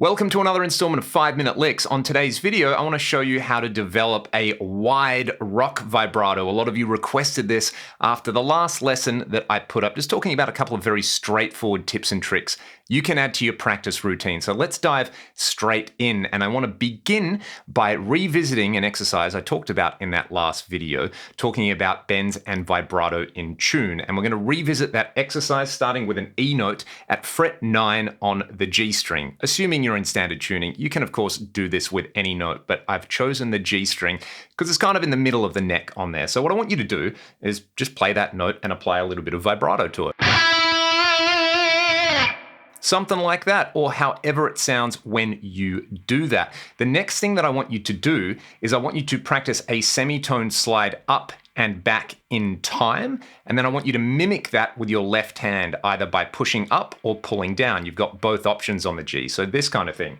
Welcome to another installment of 5-Minute Licks. On today's video, I want to show you how to develop a wide rock vibrato. A lot of you requested this after the last lesson that I put up, just talking about a couple of very straightforward tips and tricks you can add to your practice routine. So let's dive straight in. And I want to begin by revisiting an exercise I talked about in that last video, talking about bends and vibrato in tune. And we're going to revisit that exercise starting with an E note at fret 9 on the G string. Assuming you're in standard tuning, you can of course do this with any note, but I've chosen the G string because it's kind of in the middle of the neck on there. So what I want you to do is just play that note and apply a little bit of vibrato to it. Something like that, or however it sounds when you do that. The next thing that I want you to do is I want you to practice a semitone slide up and back in time, and then I want you to mimic that with your left hand, either by pushing up or pulling down. You've got both options on the G, so this kind of thing.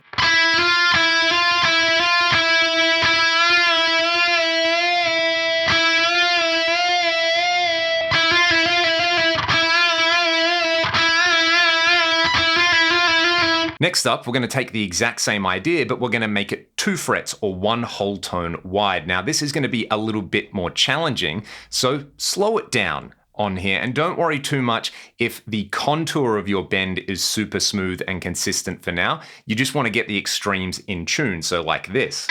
Next up, we're going to take the exact same idea, but we're going to make it 2 frets or 1 whole tone wide. Now, this is going to be a little bit more challenging, so slow it down on here and don't worry too much if the contour of your bend is super smooth and consistent for now. You just want to get the extremes in tune, so like this.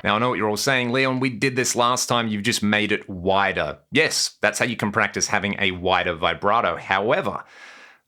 Now, I know what you're all saying, Leon, we did this last time, you've just made it wider. Yes, that's how you can practice having a wider vibrato. However,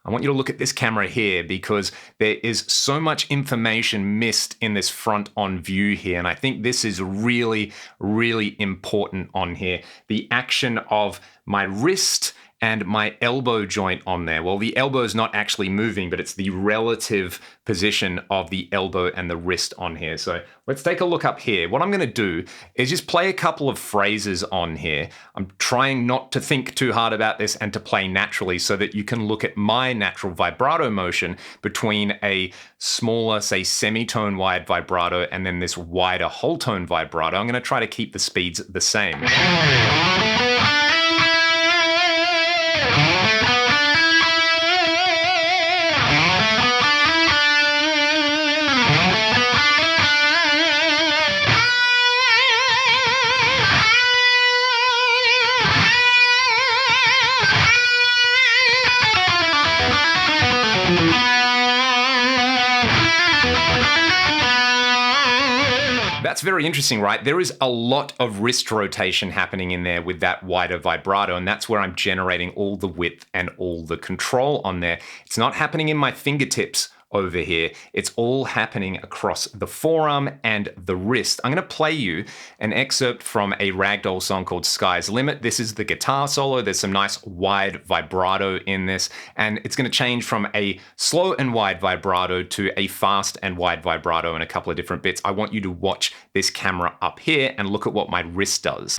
I want you to look at this camera here because there is so much information missed in this front on view here. And I think this is really, really important on here. The action of my wrist and my elbow joint on there. Well, the elbow is not actually moving, but it's the relative position of the elbow and the wrist on here. So let's take a look up here. What I'm going to do is just play a couple of phrases on here. I'm trying not to think too hard about this and to play naturally so that you can look at my natural vibrato motion between a smaller, say, semitone wide vibrato and then this wider whole tone vibrato. I'm going to try to keep the speeds the same. That's very interesting, right? There is a lot of wrist rotation happening in there with that wider vibrato, and that's where I'm generating all the width and all the control on there. It's not happening in my fingertips over here. It's all happening across the forearm and the wrist. I'm going to play you an excerpt from a ragdoll song called Sky's Limit. This is the guitar solo. There's some nice wide vibrato in this, and it's going to change from a slow and wide vibrato to a fast and wide vibrato in a couple of different bits. I want you to watch this camera up here and look at what my wrist does.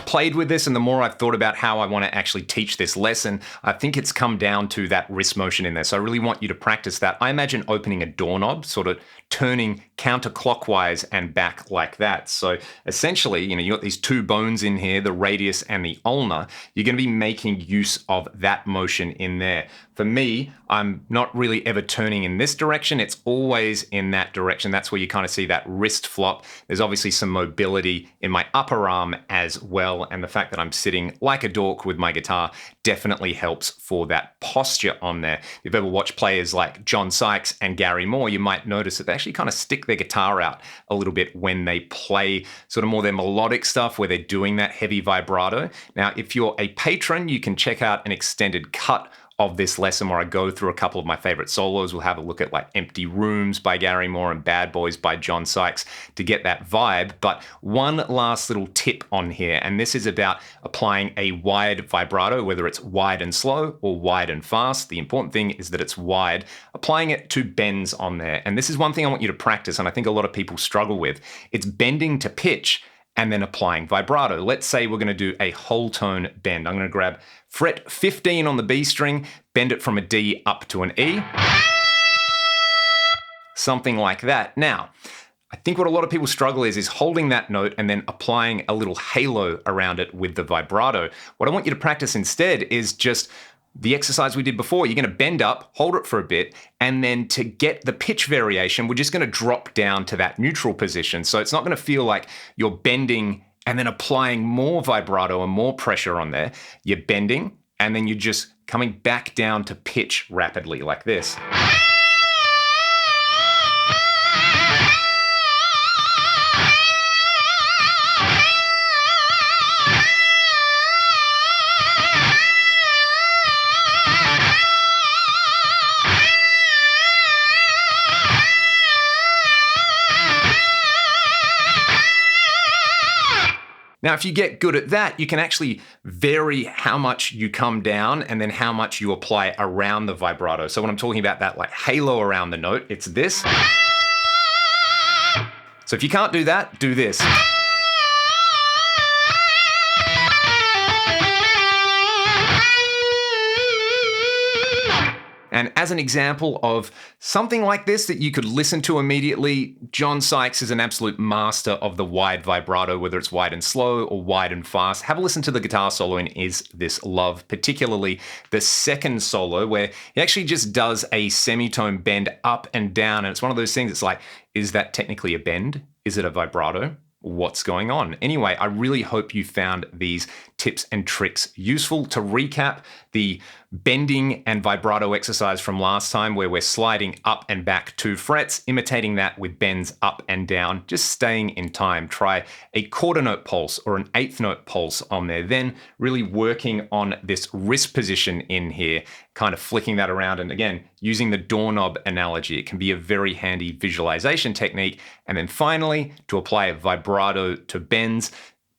Played with this and the more I've thought about how I want to actually teach this lesson, I think it's come down to that wrist motion in there. So I really want you to practice that. I imagine opening a doorknob, sort of turning counterclockwise and back like that. So essentially, you got these 2 bones in here, the radius and the ulna. You're going to be making use of that motion in there. For me, I'm not really ever turning in this direction. It's always in that direction. That's where you kind of see that wrist flop. There's obviously some mobility in my upper arm as well. And the fact that I'm sitting like a dork with my guitar definitely helps for that posture on there. If you've ever watched players like John Sykes and Gary Moore, you might notice that they actually kind of stick their guitar out a little bit when they play sort of more their melodic stuff where they're doing that heavy vibrato. Now, if you're a patron, you can check out an extended cut of this lesson where I go through a couple of my favorite solos. We'll have a look at like Empty Rooms by Gary Moore and Bad Boys by John Sykes to get that vibe. But one last little tip on here, and this is about applying a wide vibrato, whether it's wide and slow or wide and fast. The important thing is that it's wide, applying it to bends on there. And this is one thing I want you to practice, and I think a lot of people struggle with. It's bending to pitch and then applying vibrato. Let's say we're going to do a whole tone bend. I'm going to grab fret 15 on the B string, bend it from a D up to an E. Something like that. Now, I think what a lot of people struggle is holding that note and then applying a little halo around it with the vibrato. What I want you to practice instead is just the exercise we did before. You're going to bend up, hold it for a bit, and then to get the pitch variation, we're just going to drop down to that neutral position. So it's not going to feel like you're bending and then applying more vibrato and more pressure on there. You're bending, and then you're just coming back down to pitch rapidly like this. Now, if you get good at that, you can actually vary how much you come down and then how much you apply around the vibrato. So when I'm talking about that like halo around the note, it's this. So if you can't do that, do this. And as an example of something like this that you could listen to immediately, John Sykes is an absolute master of the wide vibrato, whether it's wide and slow or wide and fast. Have a listen to the guitar solo in Is This Love, particularly the second solo where he actually just does a semitone bend up and down. And it's one of those things, it's like, is that technically a bend? Is it a vibrato? What's going on? Anyway, I really hope you found these tips and tricks useful. To recap, the bending and vibrato exercise from last time where we're sliding up and back 2 frets, imitating that with bends up and down, just staying in time. Try a quarter note pulse or an eighth note pulse on there. Then really working on this wrist position in here, kind of flicking that around. And again, using the doorknob analogy, it can be a very handy visualization technique. And then finally, to apply a vibrato to bends,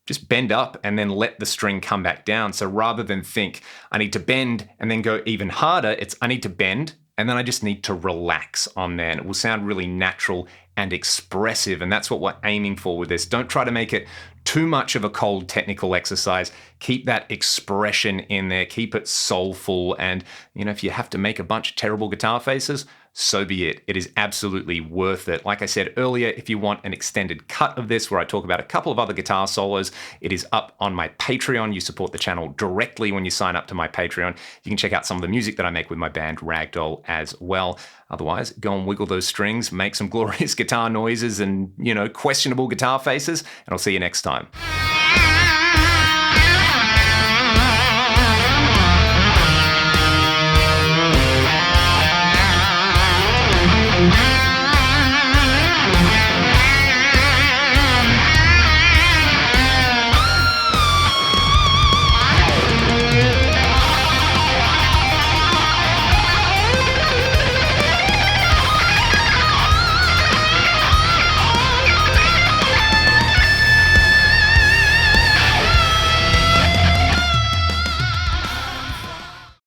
just bend up and then let the string come back down. So rather than think, I need to bend and then go even harder, it's I need to bend and then I just need to relax on there. And it will sound really natural and expressive. And that's what we're aiming for with this. Don't try to make it too much of a cold technical exercise. Keep that expression in there. Keep it soulful. And, if you have to make a bunch of terrible guitar faces, so be it. It is absolutely worth it. Like I said earlier, if you want an extended cut of this where I talk about a couple of other guitar solos, it is up on my Patreon. You support the channel directly when you sign up to my Patreon. You can check out some of the music that I make with my band Ragdoll as well. Otherwise, go and wiggle those strings, make some glorious guitar noises and, questionable guitar faces, and I'll see you next time.